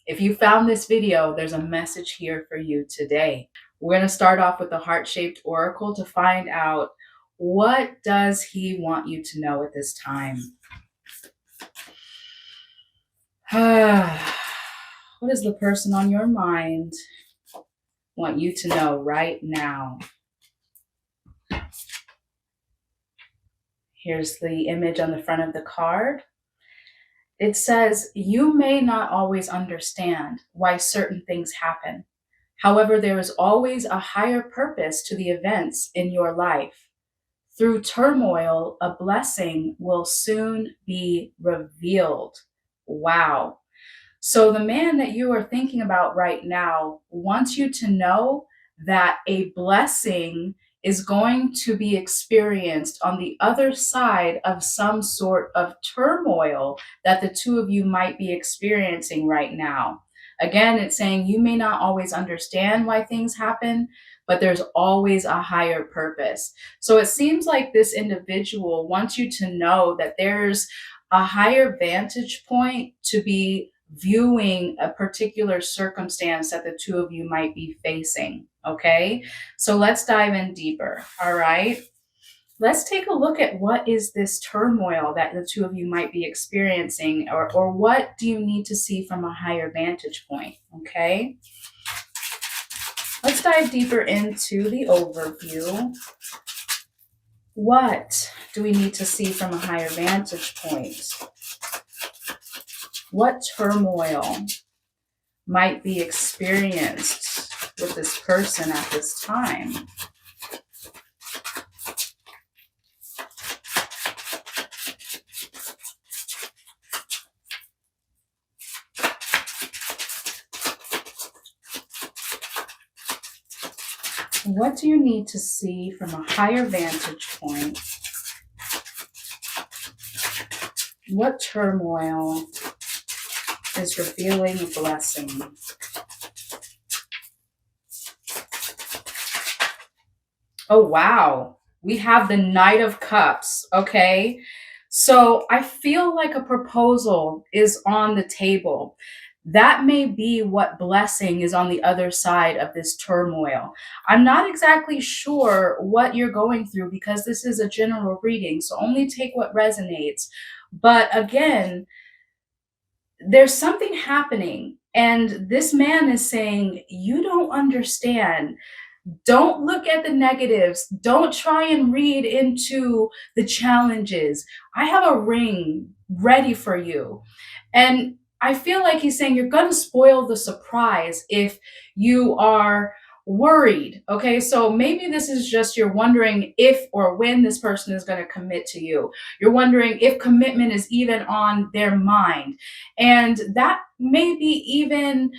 If you found this video, there's a message here for you today. We're going to start off with the heart-shaped oracle to find out, what does he want you to know at this time? What does the person on your mind want you to know right now? Here's the image on the front of the card. It says, you may not always understand why certain things happen. However, there is always a higher purpose to the events in your life. Through turmoil, a blessing will soon be revealed. Wow. So the man that you are thinking about right now wants you to know that a blessing is going to be experienced on the other side of some sort of turmoil that the two of you might be experiencing right now. Again, it's saying you may not always understand why things happen, but there's always a higher purpose. So it seems like this individual wants you to know that there's a higher vantage point to be viewing a particular circumstance that the two of you might be facing. Okay, so let's dive in deeper. All right, let's take a look at what is this turmoil that the two of you might be experiencing, or what do you need to see from a higher vantage point? Okay, let's dive deeper into the overview. What do we need to see from a higher vantage point? What turmoil might be experienced with this person at this time? What do you need to see from a higher vantage point? What turmoil is revealing a blessing? Oh, wow. We have the Knight of Cups, okay? So I feel like a proposal is on the table. That may be what blessing is on the other side of this turmoil. I'm not exactly sure what you're going through because this is a general reading, so only take what resonates. But again, there's something happening, and this man is saying, you don't understand. Don't look at the negatives. Don't try and read into the challenges. I have a ring ready for you. And I feel like he's saying you're going to spoil the surprise if you are worried. Okay, so maybe this is just you're wondering if or when this person is going to commit to you. You're wondering if commitment is even on their mind. And that may be even,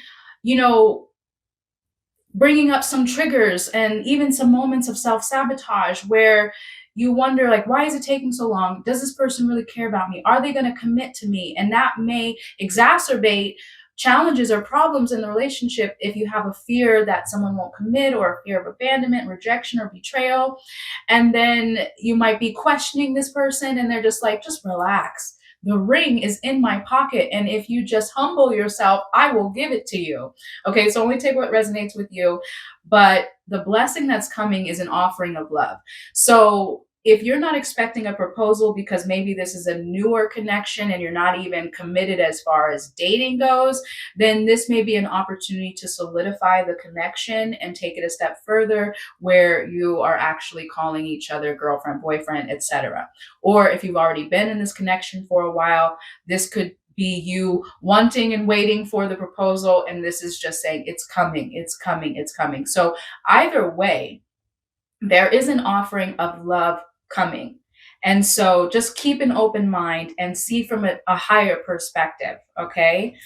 bringing up some triggers and even some moments of self-sabotage where you wonder, like, why is it taking so long? Does this person really care about me? Are they going to commit to me? And that may exacerbate challenges or problems in the relationship if you have a fear that someone won't commit, or a fear of abandonment, rejection, or betrayal. And then you might be questioning this person and they're just like, just relax. The ring is in my pocket, and if you just humble yourself, I will give it to you. Okay, so only take what resonates with you, but the blessing that's coming is an offering of love. So if you're not expecting a proposal because maybe this is a newer connection and you're not even committed as far as dating goes, then this may be an opportunity to solidify the connection and take it a step further, where you are actually calling each other girlfriend, boyfriend, etc. Or if you've already been in this connection for a while, this could be you wanting and waiting for the proposal, and this is just saying it's coming, it's coming, it's coming. So either way, there is an offering of love coming. And so just keep an open mind and see from a higher perspective, okay?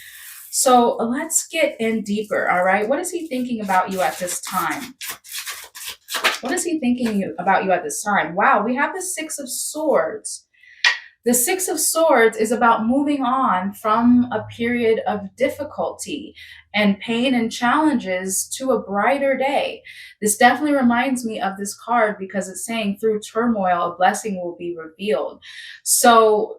So let's get in deeper, all right? What is he thinking about you at this time? What is he thinking about you at this time? Wow, we have the Six of Swords. The Six of Swords is about moving on from a period of difficulty and pain and challenges to a brighter day. This definitely reminds me of this card because it's saying through turmoil, a blessing will be revealed. So,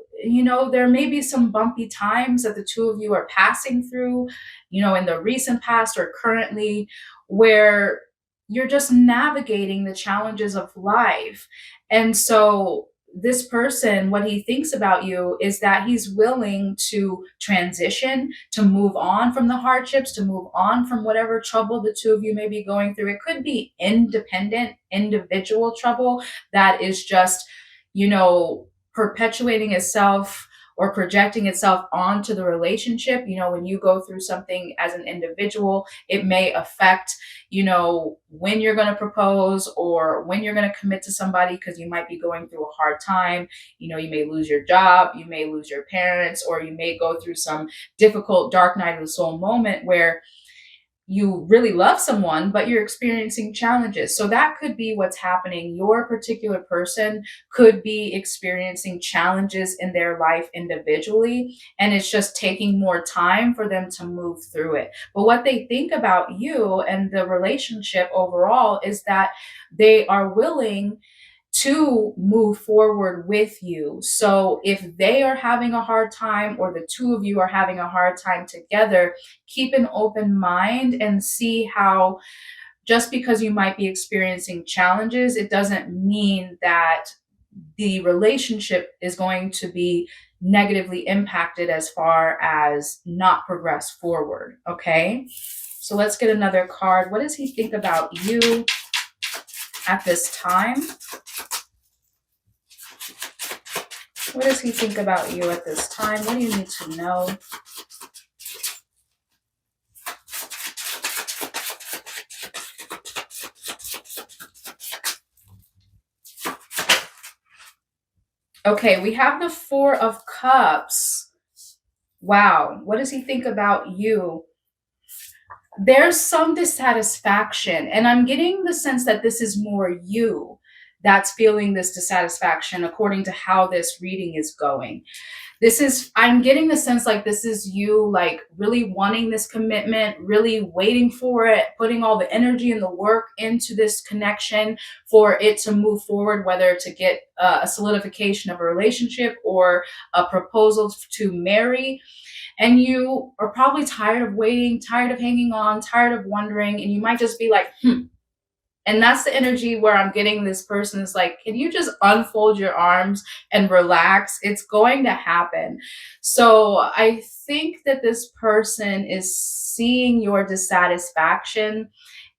there may be some bumpy times that the two of you are passing through, in the recent past or currently, where you're just navigating the challenges of life. And so, this person, what he thinks about you is that he's willing to transition, to move on from the hardships, to move on from whatever trouble the two of you may be going through. It could be independent, individual trouble that is just, perpetuating itself or projecting itself onto the relationship. When you go through something as an individual, it may affect, when you're going to propose or when you're going to commit to somebody, because you might be going through a hard time. You may lose your job, you may lose your parents, or you may go through some difficult dark night of the soul moment where you really love someone, but you're experiencing challenges. So that could be what's happening. Your particular person could be experiencing challenges in their life individually, and it's just taking more time for them to move through it. But what they think about you and the relationship overall is that they are willing to move forward with you. So if they are having a hard time or the two of you are having a hard time together, keep an open mind and see how just because you might be experiencing challenges, it doesn't mean that the relationship is going to be negatively impacted as far as not progress forward. Okay. So let's get another card. What does he think about you at this time? What does he think about you at this time? What do you need to know? Okay, we have the Four of Cups. Wow, what does he think about you? There's some dissatisfaction, and I'm getting the sense that this is more you that's feeling this dissatisfaction according to how this reading is going. I'm getting the sense like this is you like really wanting this commitment, really waiting for it, putting all the energy and the work into this connection for it to move forward, whether to get a solidification of a relationship or a proposal to marry. And you are probably tired of waiting, tired of hanging on, tired of wondering, and you might just be like, And that's the energy where I'm getting this person is like, can you just unfold your arms and relax? It's going to happen. So I think that this person is seeing your dissatisfaction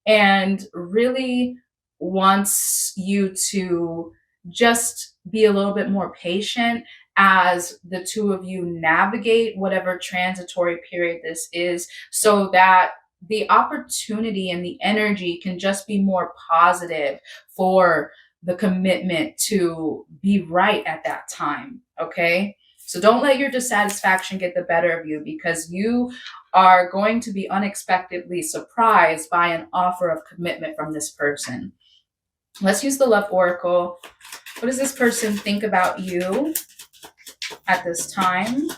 and really wants you to just be a little bit more patient as the two of you navigate whatever transitory period this is, so that the opportunity and the energy can just be more positive for the commitment to be right at that time. Okay. So don't let your dissatisfaction get the better of you, because you are going to be unexpectedly surprised by an offer of commitment from this person. Let's use the Love Oracle. What does this person think about you at this time?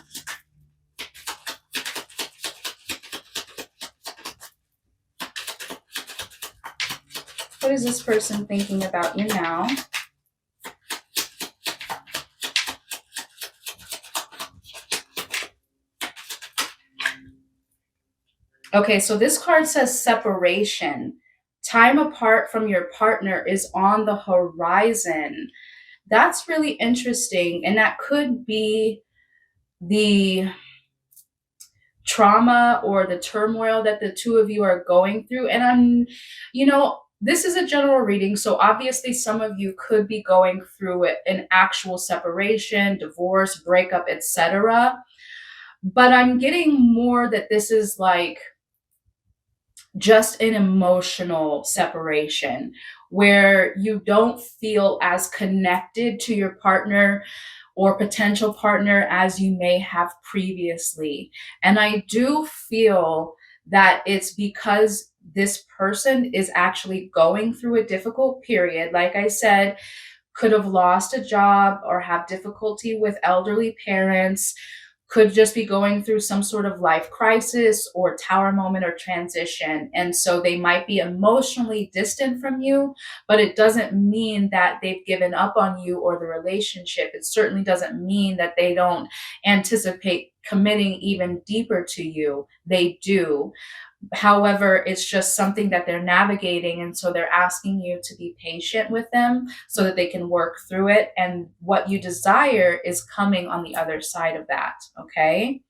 What is this person thinking about you now? Okay, so this card says separation. Time apart from your partner is on the horizon. That's really interesting. And that could be the trauma or the turmoil that the two of you are going through. And this is a general reading. So obviously some of you could be going through an actual separation, divorce, breakup, etc. But I'm getting more that this is like just an emotional separation where you don't feel as connected to your partner or potential partner as you may have previously. And I do feel that it's because this person is actually going through a difficult period. Like I said, could have lost a job or have difficulty with elderly parents, could just be going through some sort of life crisis or tower moment or transition. And so they might be emotionally distant from you, but it doesn't mean that they've given up on you or the relationship. It certainly doesn't mean that they don't anticipate committing even deeper to you. They do. However, it's just something that they're navigating. And so they're asking you to be patient with them so that they can work through it. And what you desire is coming on the other side of that. Okay.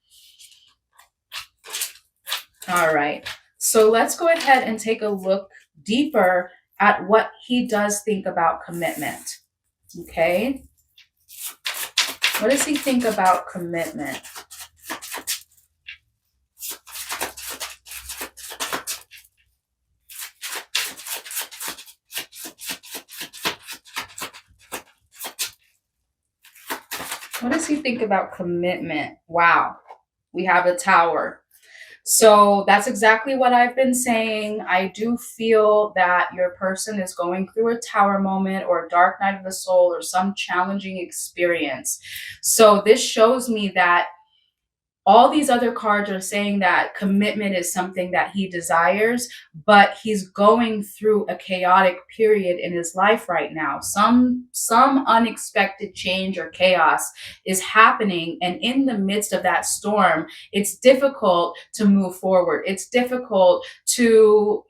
All right. So let's go ahead and take a look deeper at what he does think about commitment. Okay. What does he think about commitment? What does he think about commitment? Wow, we have a tower. So that's exactly what I've been saying. I do feel that your person is going through a tower moment or a dark night of the soul or some challenging experience. So this shows me that all these other cards are saying that commitment is something that he desires, but he's going through a chaotic period in his life right now. Some unexpected change or chaos is happening, and in the midst of that storm, it's difficult to move forward. It's difficult to,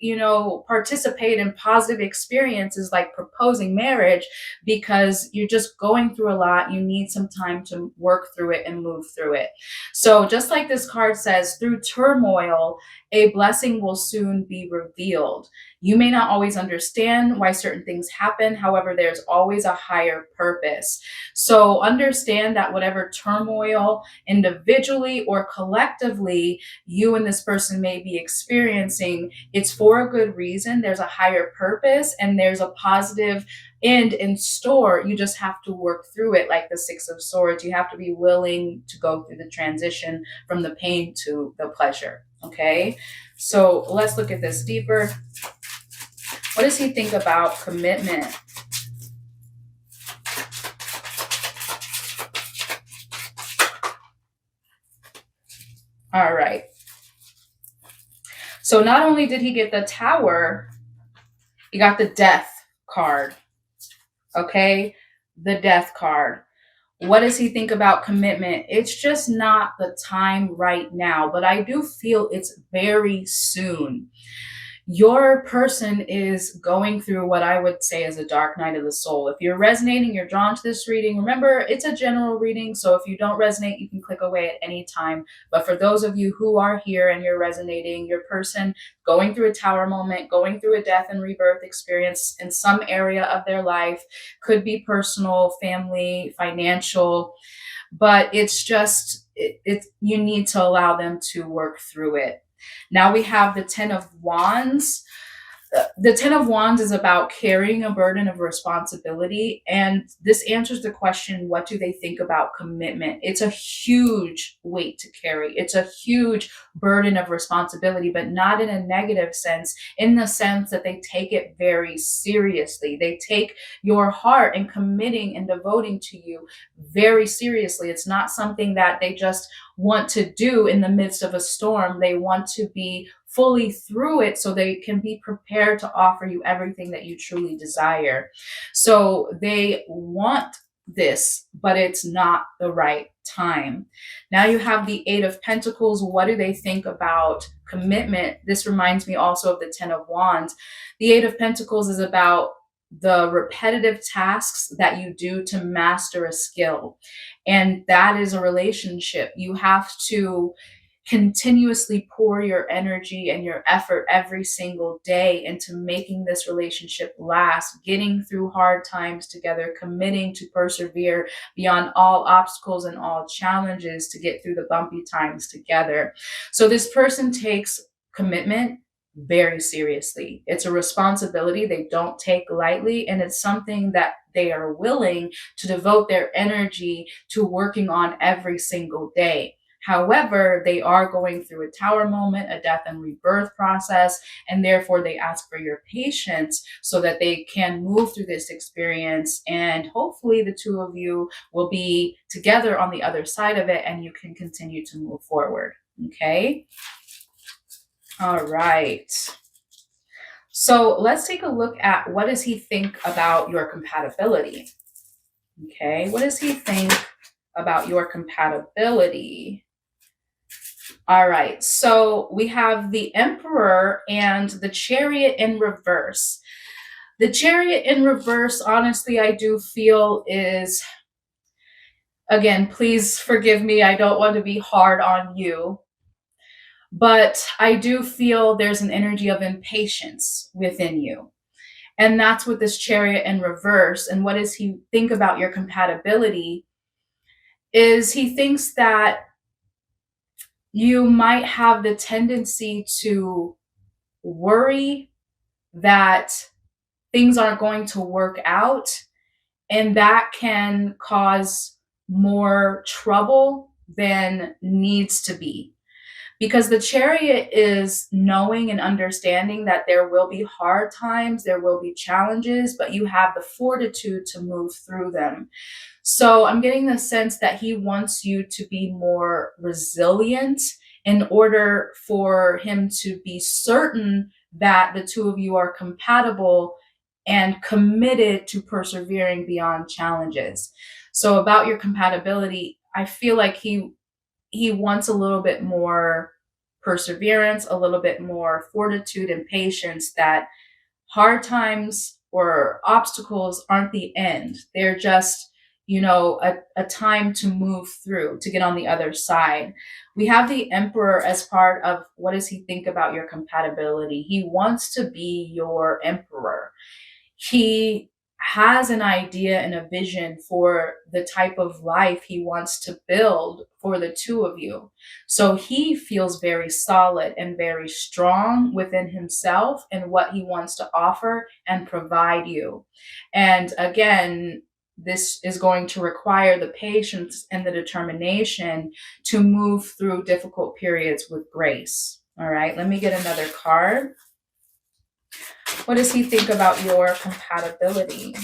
participate in positive experiences like proposing marriage because you're just going through a lot. You need some time to work through it and move through it. So just like this card says, through turmoil, a blessing will soon be revealed. You may not always understand why certain things happen. However, there's always a higher purpose. So understand that whatever turmoil individually or collectively you and this person may be experiencing, it's for a good reason. There's a higher purpose and there's a positive end in store. You just have to work through it, like the Six of Swords. You have to be willing to go through the transition from the pain to the pleasure. Okay, so let's look at this deeper. What does he think about commitment? All right. So not only did he get the Tower, he got the Death card. Okay, the Death card. What does he think about commitment? It's just not the time right now, but I do feel it's very soon. Your person is going through what I would say is a dark night of the soul. If you're resonating, you're drawn to this reading. Remember, it's a general reading, so if you don't resonate, you can click away at any time. But for those of you who are here and you're resonating, your person going through a tower moment, going through a death and rebirth experience in some area of their life, could be personal, family, financial, but it's just, you need to allow them to work through it. Now we have the Ten of Wands. The Ten of Wands is about carrying a burden of responsibility. And this answers the question, what do they think about commitment? It's a huge weight to carry. It's a huge burden of responsibility, but not in a negative sense, in the sense that they take it very seriously. They take your heart and committing and devoting to you very seriously. It's not something that they just want to do in the midst of a storm. They want to be fully through it so they can be prepared to offer you everything that you truly desire. So they want this, but it's not the right time. Now you have the Eight of Pentacles. What do they think about commitment? This reminds me also of the Ten of Wands. The Eight of Pentacles is about the repetitive tasks that you do to master a skill. And that is a relationship. You have to continuously pour your energy and your effort every single day into making this relationship last, getting through hard times together, committing to persevere beyond all obstacles and all challenges to get through the bumpy times together. So this person takes commitment very seriously. It's a responsibility they don't take lightly, and it's something that they are willing to devote their energy to working on every single day. However, they are going through a tower moment, a death and rebirth process, and therefore they ask for your patience so that they can move through this experience. And hopefully, the two of you will be together on the other side of it and you can continue to move forward. Okay. All right. So let's take a look at what does he think about your compatibility? Okay, what does he think about your compatibility? All right, so we have the Emperor and the Chariot in reverse. The Chariot in reverse, honestly, I do feel is, again, please forgive me, I don't want to be hard on you, but I do feel there's an energy of impatience within you. And that's with this Chariot in reverse. And what does he think about your compatibility? Is he thinks that you might have the tendency to worry that things aren't going to work out, and that can cause more trouble than needs to be. Because the Chariot is knowing and understanding that there will be hard times, there will be challenges, but you have the fortitude to move through them. So I'm getting the sense that he wants you to be more resilient in order for him to be certain that the two of you are compatible and committed to persevering beyond challenges. So about your compatibility, I feel like he wants a little bit more perseverance, a little bit more fortitude and patience, that hard times or obstacles aren't the end. They're just, a time to move through, to get on the other side. We have the Emperor as part of what does he think about your compatibility? He wants to be your emperor. He has an idea and a vision for the type of life he wants to build for the two of you. So he feels very solid and very strong within himself and what he wants to offer and provide you. And again, this is going to require the patience and the determination to move through difficult periods with grace. All right, let me get another card. What does he think about your compatibility?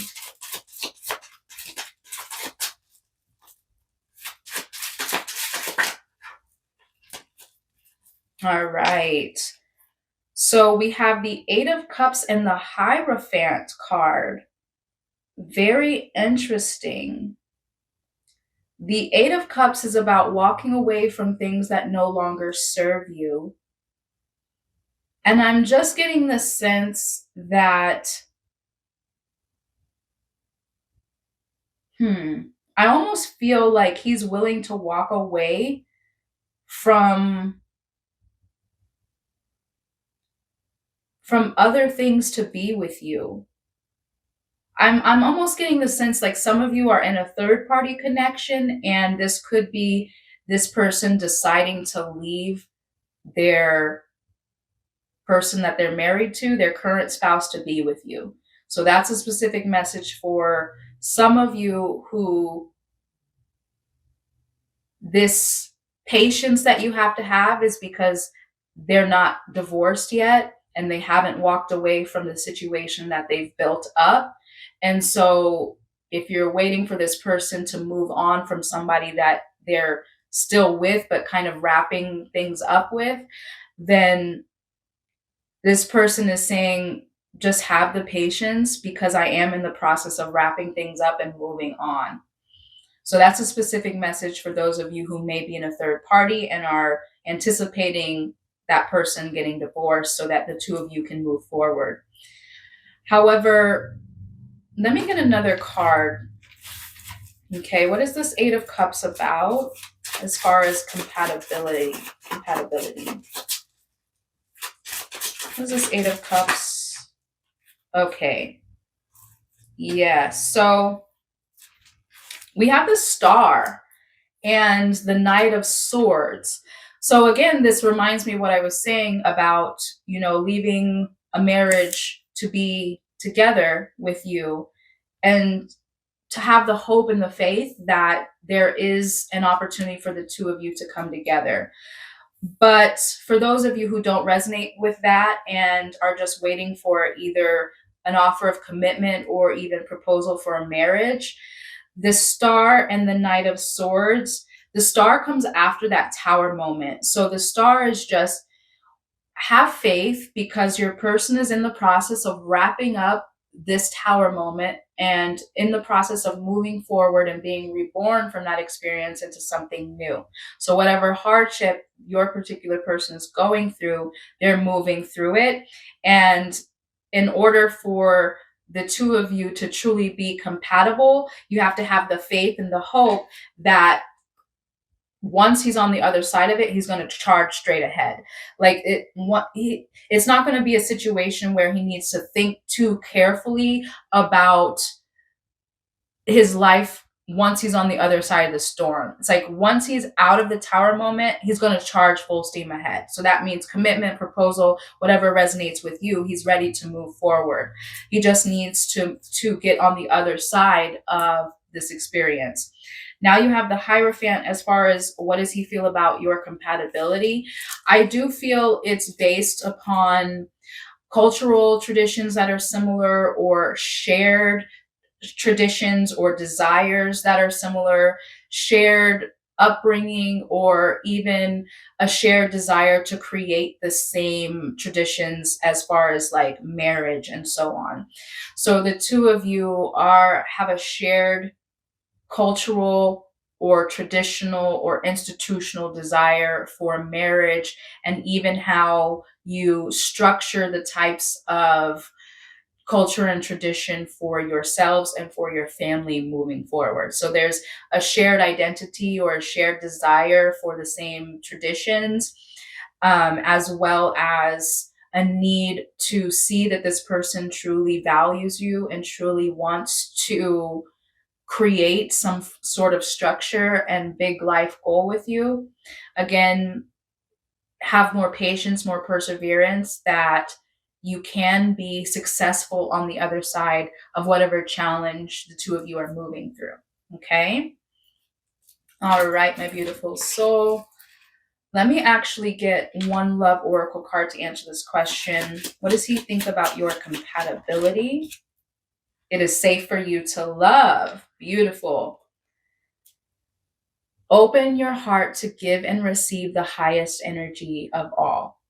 All right. So we have the Eight of Cups and the Hierophant card. Very interesting. The Eight of Cups is about walking away from things that no longer serve you. And I'm just getting the sense that, I almost feel like he's willing to walk away from other things to be with you. I'm almost getting the sense like some of you are in a third party connection, and this could be this person deciding to leave their person that they're married to, their current spouse, to be with you. So that's a specific message for some of you who this patience that you have to have is because they're not divorced yet and they haven't walked away from the situation that they've built up. And so if you're waiting for this person to move on from somebody that they're still with, but kind of wrapping things up with, then this person is saying, just have the patience because I am in the process of wrapping things up and moving on. So that's a specific message for those of you who may be in a third party and are anticipating that person getting divorced so that the two of you can move forward. However, let me get another card. Okay, what is this Eight of Cups about as far as compatibility? What is this Eight of Cups? Okay. Yeah, so we have the Star and the Knight of Swords. So again, this reminds me of what I was saying about, leaving a marriage to be together with you and to have the hope and the faith that there is an opportunity for the two of you to come together. But for those of you who don't resonate with that and are just waiting for either an offer of commitment or even proposal for a marriage, the Star and the Knight of Swords, the Star comes after that Tower moment. So the Star is just, have faith, because your person is in the process of wrapping up this Tower moment and in the process of moving forward and being reborn from that experience into something new. So whatever hardship your particular person is going through, they're moving through it. And in order for the two of you to truly be compatible, you have to have the faith and the hope that once he's on the other side of it, he's going to charge straight ahead. Like it's not going to be a situation where he needs to think too carefully about his life once he's on the other side of the storm. It's like once he's out of the Tower moment, he's going to charge full steam ahead. So that means commitment, proposal, whatever resonates with you, he's ready to move forward. He just needs to get on the other side of this experience. Now you have the Hierophant as far as what does he feel about your compatibility. I do feel it's based upon cultural traditions that are similar, or shared traditions or desires that are similar, shared upbringing, or even a shared desire to create the same traditions as far as like marriage and so on. So the two of you have a shared cultural or traditional or institutional desire for marriage, and even how you structure the types of culture and tradition for yourselves and for your family moving forward. So there's a shared identity or a shared desire for the same traditions, as well as a need to see that this person truly values you and truly wants to create some sort of structure and big life goal with you. Again, have more patience, more perseverance, that you can be successful on the other side of whatever challenge the two of you are moving through. Okay? All right, my beautiful soul. Let me actually get one love oracle card to answer this question. What does he think about your compatibility? It is safe for you to love. Beautiful. Open your heart to give and receive the highest energy of all.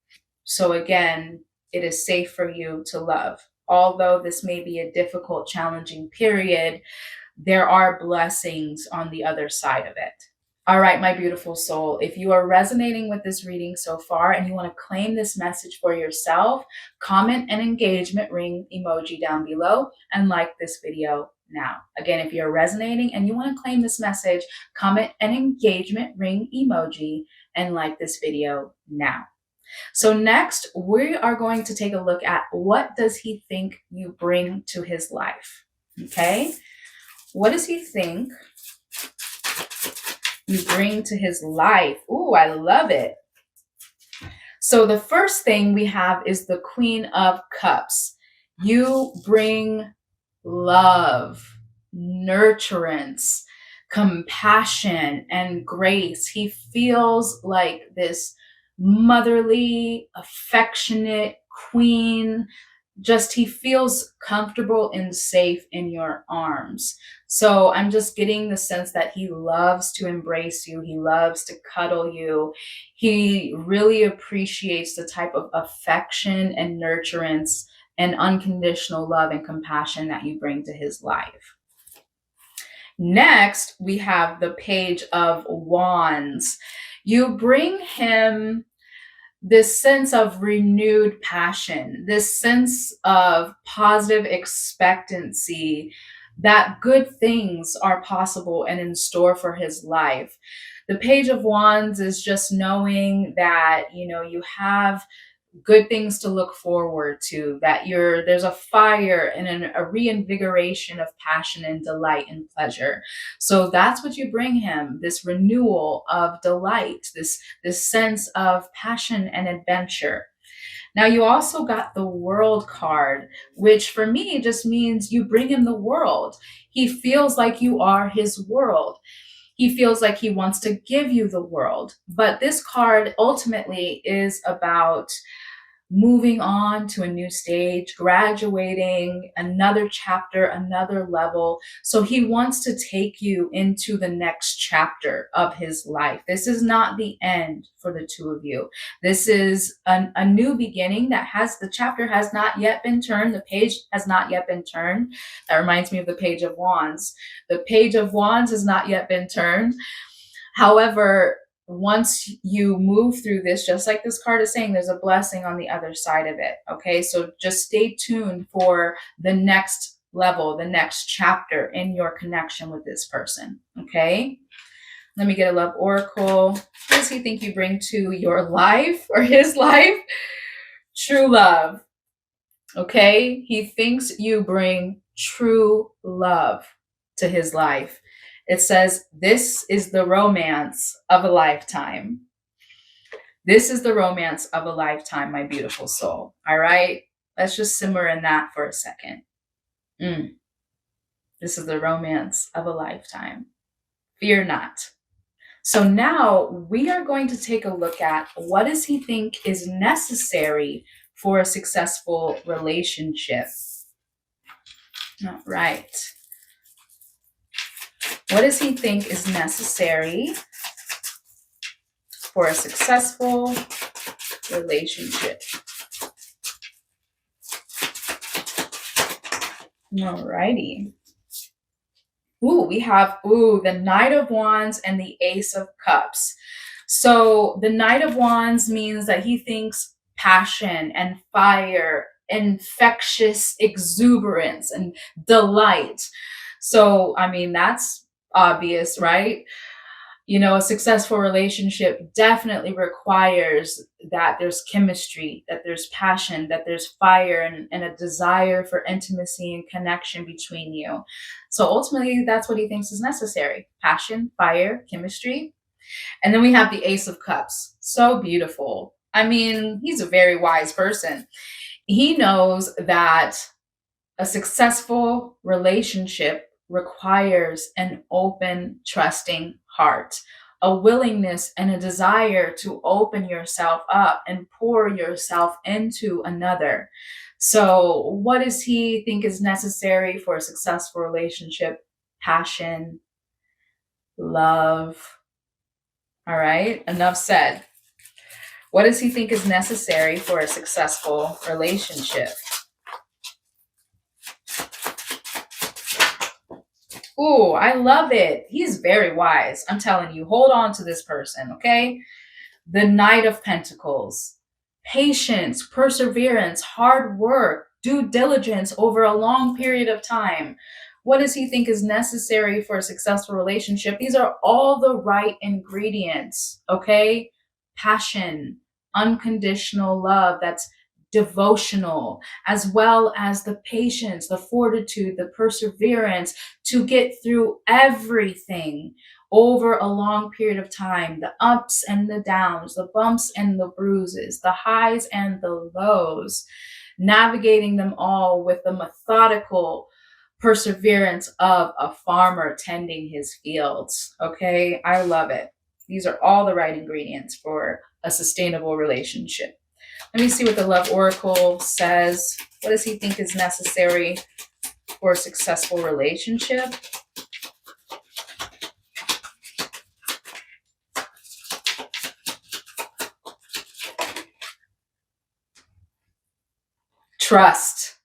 So again, it is safe for you to love. Although this may be a difficult, challenging period, there are blessings on the other side of it. All right, my beautiful soul, if you are resonating with this reading so far and you want to claim this message for yourself, comment an engagement ring emoji down below and like this video now. Again, if you're resonating and you want to claim this message, comment an engagement ring emoji and like this video now. So next, we are going to take a look at what does he think you bring to his life, okay? What does he think you bring to his life? Ooh, I love it. So the first thing we have is the Queen of Cups. You bring love, nurturance, compassion, and grace. He feels like this motherly, affectionate queen. Just he feels comfortable and safe in your arms. So I'm just getting the sense that he loves to embrace you. He loves to cuddle you. He really appreciates the type of affection and nurturance and unconditional love and compassion that you bring to his life. Next, we have the Page of Wands. You bring him this sense of renewed passion, this sense of positive expectancy that good things are possible and in store for his life. The Page of Wands is just knowing that, you have good things to look forward to, that there's a fire and a reinvigoration of passion and delight and pleasure. So that's what you bring him, this renewal of delight, this sense of passion and adventure. Now you also got the World card, which for me just means you bring him the world. He feels like you are his world. he feels like he wants to give you the world. But this card ultimately is about moving on to a new stage, graduating, another chapter, another level. So he wants to take you into the next chapter of his life. This is not the end for the two of you. This is a new beginning that the chapter has not yet been turned. The page has not yet been turned. That reminds me of the Page of Wands. The Page of Wands has not yet been turned. However, once you move through this, just like this card is saying, there's a blessing on the other side of it. Okay, so just stay tuned for the next level, the next chapter in your connection with this person. Okay, let me get a love oracle. What does he think you bring to your life or his life? True love. Okay, he thinks you bring true love to his life. It says, this is the romance of a lifetime. This is the romance of a lifetime, my beautiful soul. All right, let's just simmer in that for a second. This is the romance of a lifetime. Fear not. So now we are going to take a look at what does he think is necessary for a successful relationship. All right. What does he think is necessary for a successful relationship? All righty. Ooh, we have, the Knight of Wands and the Ace of Cups. So the Knight of Wands means that he thinks passion and fire, infectious exuberance and delight. So, I mean, that's obvious, right? You know, a successful relationship definitely requires that there's chemistry, that there's passion, that there's fire and a desire for intimacy and connection between you. So ultimately, that's what he thinks is necessary. Passion, fire, chemistry. And then we have the Ace of Cups. So beautiful. I mean, he's a very wise person. He knows that a successful relationship requires an open, trusting heart, a willingness and a desire to open yourself up and pour yourself into another. So, what does he think is necessary for a successful relationship? Passion, love. All right, enough said. What does he think is necessary for a successful relationship? Ooh, I love it. He's very wise. I'm telling you, hold on to this person, okay? The Knight of Pentacles. Patience, perseverance, hard work, due diligence over a long period of time. What does he think is necessary for a successful relationship? These are all the right ingredients, okay? Passion, unconditional love that's devotional, as well as the patience, the fortitude, the perseverance to get through everything over a long period of time, the ups and the downs, the bumps and the bruises, the highs and the lows, navigating them all with the methodical perseverance of a farmer tending his fields. Okay, I love it. These are all the right ingredients for a sustainable relationship. Let me see what the Love Oracle says. What does he think is necessary for a successful relationship? Trust.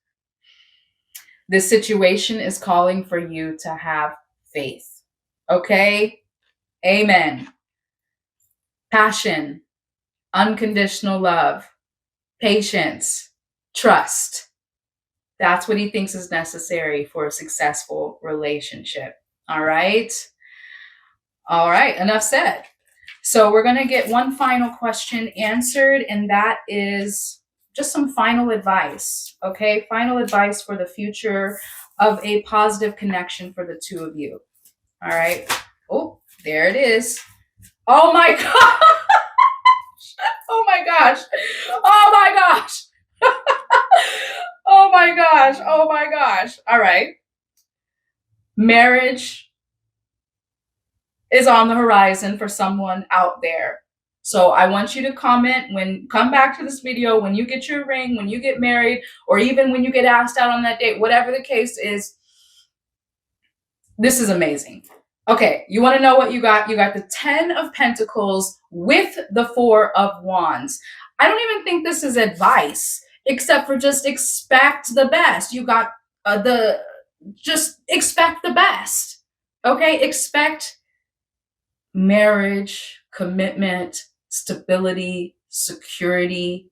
This situation is calling for you to have faith. Okay? Amen. Passion, unconditional love, patience, trust. That's what he thinks is necessary for a successful relationship. All right? All right, enough said. So we're going to get one final question answered, and that is just some final advice, okay? Final advice for the future of a positive connection for the two of you. All right. Oh, there it is. Oh my gosh. Oh my gosh. Oh my gosh. Oh my gosh. Oh my gosh. All right. Marriage is on the horizon for someone out there. So I want you to comment come back to this video when you get your ring, when you get married, or even when you get asked out on that date, whatever the case is. This is amazing. Okay, you want to know what you got? You got the 10 of Pentacles with the 4 of Wands. I don't even think this is advice, except for just expect the best. You got just expect the best. Okay, expect marriage, commitment, stability, security.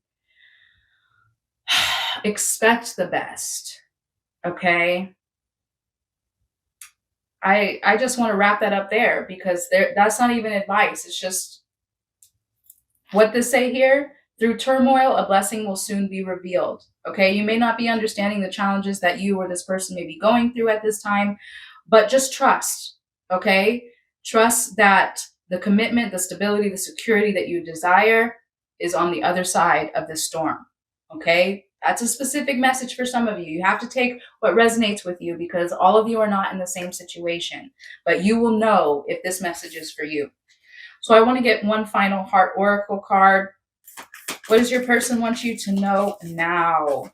Expect the best. Okay. I just want to wrap that up there because that's not even advice. It's just what this say here. Through turmoil, a blessing will soon be revealed. Okay. You may not be understanding the challenges that you or this person may be going through at this time, but just trust. Okay. Trust that the commitment, the stability, the security that you desire is on the other side of the storm. Okay. That's a specific message for some of you. You have to take what resonates with you because all of you are not in the same situation, but you will know if this message is for you. So I want to get one final heart oracle card. What does your person want you to know now?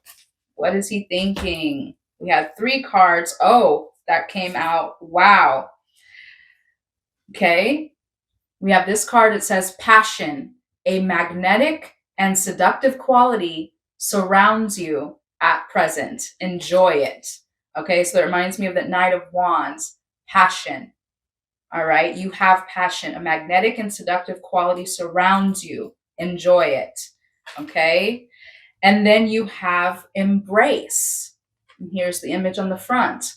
What is he thinking? We had 3 cards. Oh, that came out. Wow. Okay. We have this card. It says passion, a magnetic and seductive quality surrounds you at present. Enjoy it. Okay, so that reminds me of that Knight of Wands. Passion. All right, you have passion. A magnetic and seductive quality surrounds you. Enjoy it. Okay, and then you have embrace. And here's the image on the front.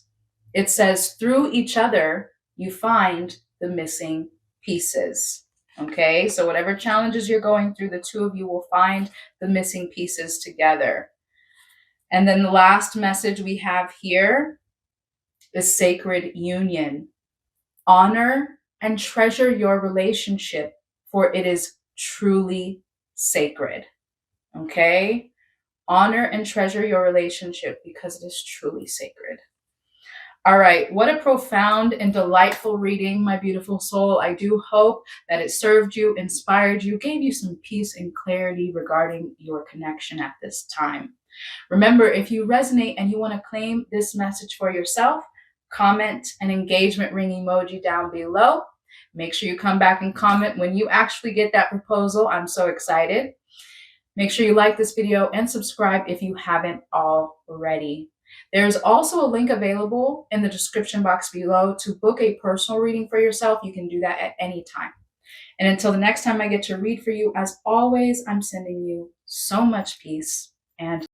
It says, through each other, you find the missing pieces. Okay, so whatever challenges you're going through, the two of you will find the missing pieces together. And then the last message we have here is sacred union. Honor and treasure your relationship, for it is truly sacred. Okay, honor and treasure your relationship because it is truly sacred. All right, what a profound and delightful reading, my beautiful soul. I do hope that it served you, inspired you, gave you some peace and clarity regarding your connection at this time. Remember, if you resonate and you want to claim this message for yourself, comment an engagement ring emoji down below. Make sure you come back and comment when you actually get that proposal. I'm so excited. Make sure you like this video and subscribe if you haven't already. There's also a link available in the description box below to book a personal reading for yourself. You can do that at any time. And until the next time I get to read for you, as always, I'm sending you so much peace and